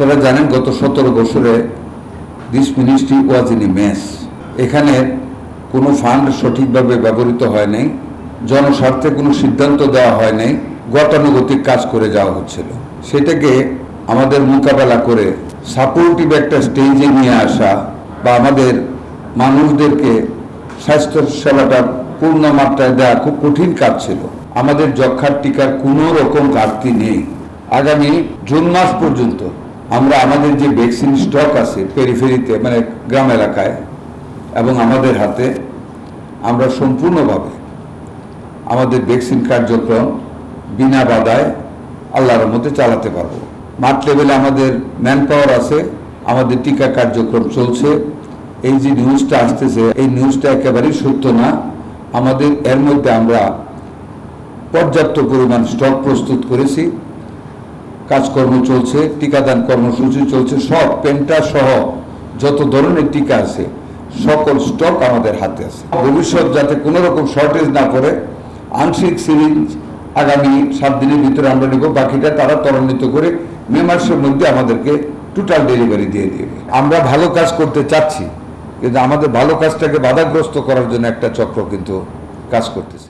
আপনারা জানেন গত 17 বছরে this ministry was in a mace. এখানে কোনো ফান্ড সঠিকভাবে ব্যবহৃত হয় নাই, জনস্বার্থে কোনো সিদ্ধান্ত দেওয়া হয় নাই, গতানুগতিক কাজ করে যাওয়া হচ্ছিল। সেটাকে আমাদের মোকাবেলা করে সাপোর্টিভ একটা স্টেজে নিয়ে আসা বা আমাদের মানুষদেরকে স্বাস্থ্য সেবাটা পূর্ণ মাত্রায় দেওয়া খুব কঠিন কাজ ছিল। আমাদের যক্ষ্মার টিকার কোনো রকম ঘাটতি নেই। আগামী জুন মাস পর্যন্ত আমরা আমাদের যে ভ্যাকসিন স্টক আছে পেরিফেরিতে, মানে গ্রাম এলাকায় এবং আমাদের হাতে, আমরা সম্পূর্ণভাবে আমাদের ভ্যাকসিন কার্যক্রম বিনা বাধায় আল্লাহর মধ্যে চালাতে পারবো। মাঠ লেভেলে আমাদের ম্যান পাওয়ার আছে, আমাদের টিকা কার্যক্রম চলছে। এই যে নিউজটা আসতেছে, এই নিউজটা একেবারেই সত্য না। আমাদের এর মধ্যে আমরা পর্যাপ্ত পরিমাণ স্টক প্রস্তুত করেছি, কাজকর্ম চলছে, টিকাদান কর্মসূচি চলছে, সব পেন্টা সহ যত ধরনের টিকা আছে সকল স্টক আমাদের হাতে আছে। ভবিষ্যৎ যাতে কোনো রকম শর্টেজ না পড়ে, আংশিক সিরিঞ্জ আগামী 7 দিনের ভিতরে আমরা নেব, বাকিটা তারা ত্বরান্বিত করে মে মাসের মধ্যে আমাদেরকে টোটাল ডেলিভারি দিয়ে দেবে। আমরা ভালো কাজ করতে চাচ্ছি, কিন্তু আমাদের ভালো কাজটাকে বাধাগ্রস্ত করার জন্য একটা চক্র কিন্তু কাজ করতেছে।